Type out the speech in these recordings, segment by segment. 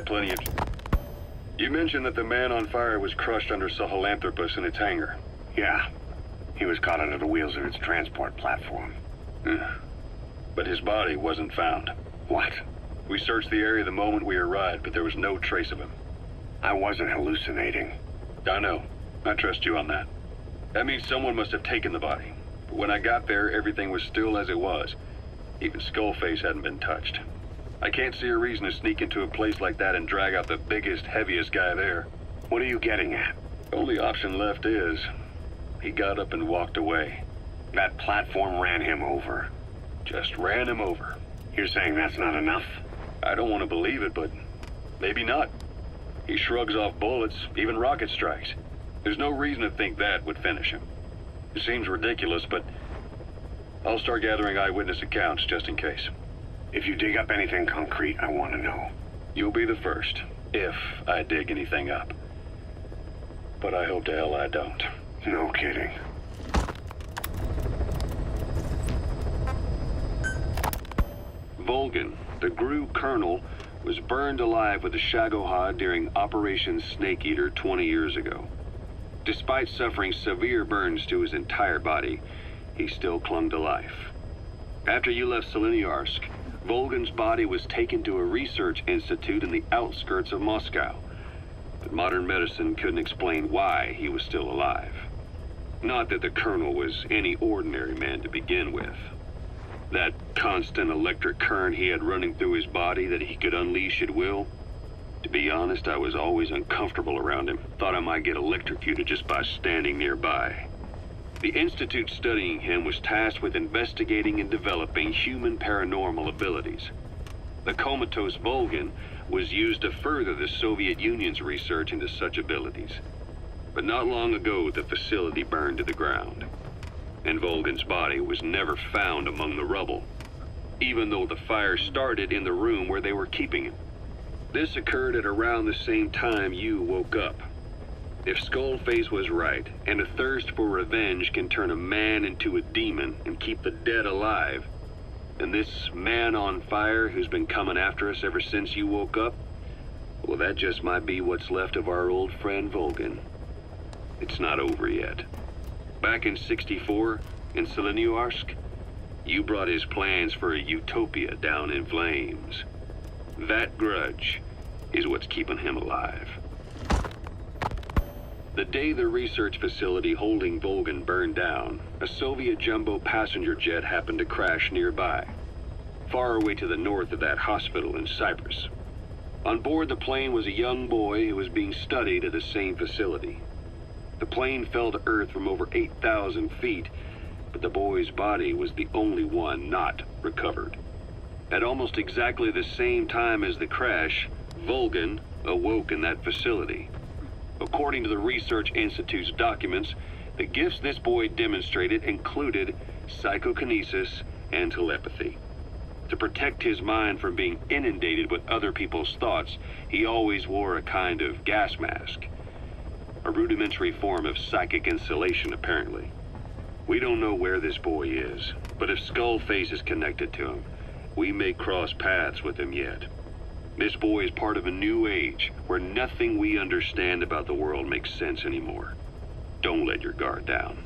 plenty of... You mentioned that the man on fire was crushed under Sahelanthropus in its hangar. Yeah. He was caught under the wheels of its transport platform. But his body wasn't found. What? We searched the area the moment we arrived, but there was no trace of him. I wasn't hallucinating. I know. I trust you on that. That means someone must have taken the body. But when I got there, everything was still as it was. Even Skullface hadn't been touched. I can't see a reason to sneak into a place like that and drag out the biggest, heaviest guy there. What are you getting at? The only option left is... he got up and walked away. That platform ran him over. Just ran him over. You're saying that's not enough? I don't want to believe it, but maybe not. He shrugs off bullets, even rocket strikes. There's no reason to think that would finish him. It seems ridiculous, but I'll start gathering eyewitness accounts just in case. If you dig up anything concrete, I want to know. You'll be the first, if I dig anything up. But I hope to hell I don't. No kidding. Volgin, the GRU colonel, was burned alive with the Shagohod during Operation Snake Eater 20 years ago. Despite suffering severe burns to his entire body, he still clung to life. After you left Seleniarsk, Volgin's body was taken to a research institute in the outskirts of Moscow. But modern medicine couldn't explain why he was still alive. Not that the colonel was any ordinary man to begin with. That constant electric current he had running through his body that he could unleash at will. To be honest, I was always uncomfortable around him. Thought I might get electrocuted just by standing nearby. The institute studying him was tasked with investigating and developing human paranormal abilities. The comatose Volgin was used to further the Soviet Union's research into such abilities. But not long ago, the facility burned to the ground. And Volgin's body was never found among the rubble, even though the fire started in the room where they were keeping him. This occurred at around the same time you woke up. If Skullface was right, and a thirst for revenge can turn a man into a demon and keep the dead alive, then this man on fire who's been coming after us ever since you woke up, well, that just might be what's left of our old friend Volgin. It's not over yet. Back in '64, in Seleniarsk, you brought his plans for a utopia down in flames. That grudge is what's keeping him alive. The day the research facility holding Volgin burned down, a Soviet jumbo passenger jet happened to crash nearby, far away to the north of that hospital in Cyprus. On board the plane was a young boy who was being studied at the same facility. The plane fell to Earth from over 8,000 feet, but the boy's body was the only one not recovered. At almost exactly the same time as the crash, Volgin awoke in that facility. According to the Research Institute's documents, the gifts this boy demonstrated included psychokinesis and telepathy. To protect his mind from being inundated with other people's thoughts, he always wore a kind of gas mask. A rudimentary form of psychic insulation, apparently. We don't know where this boy is, but if Skullface is connected to him, we may cross paths with him yet. This boy is part of a new age where nothing we understand about the world makes sense anymore. Don't let your guard down.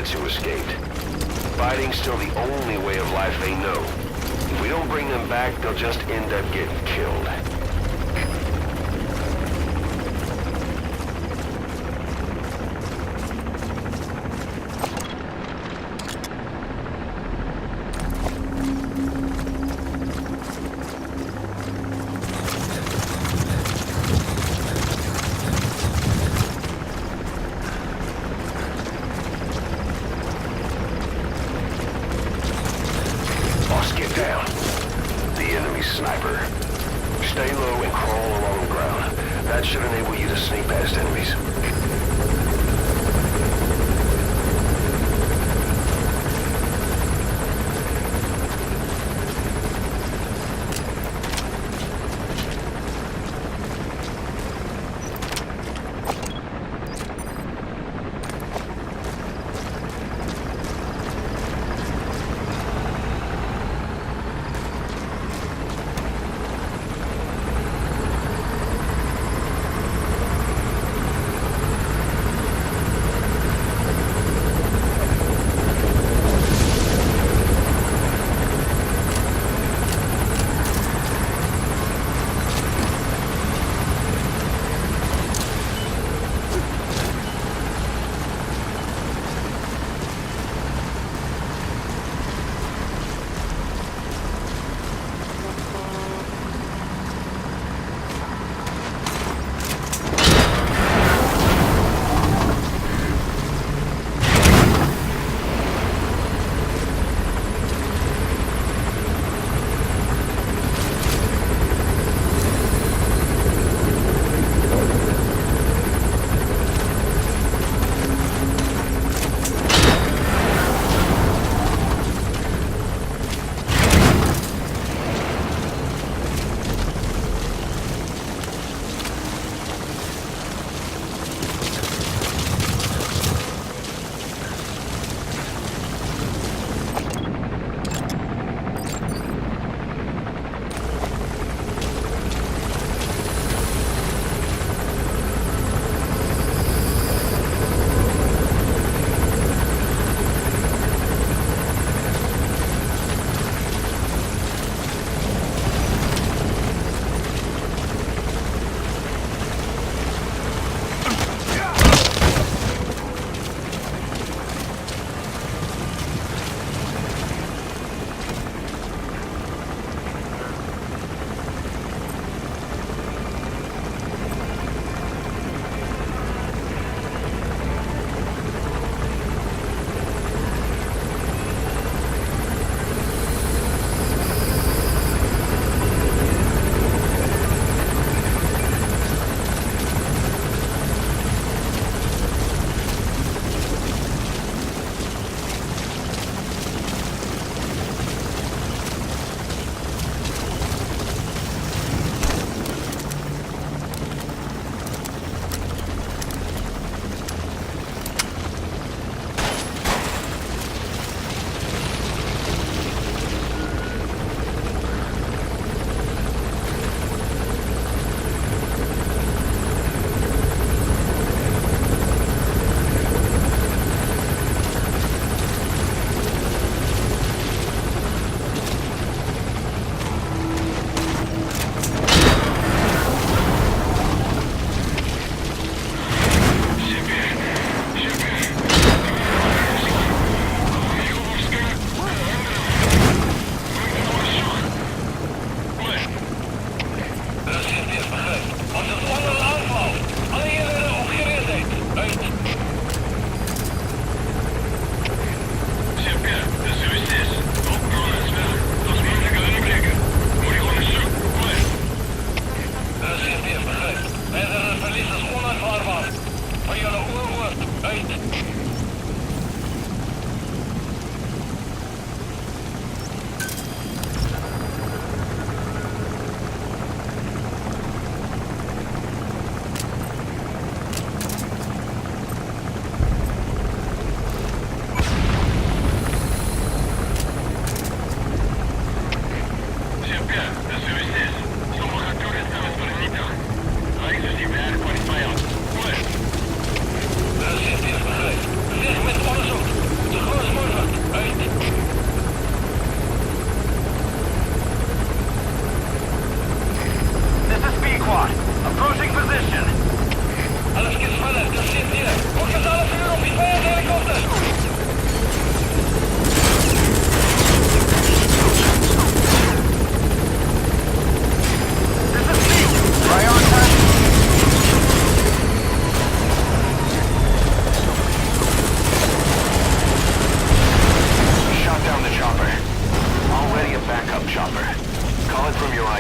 kids who escaped. Fighting's still the only way of life they know. If we don't bring them back, they'll just end up getting killed. Boss, get down. The enemy's sniper. Stay low and crawl along the ground. That should enable you to sneak past enemies.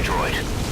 supply droid.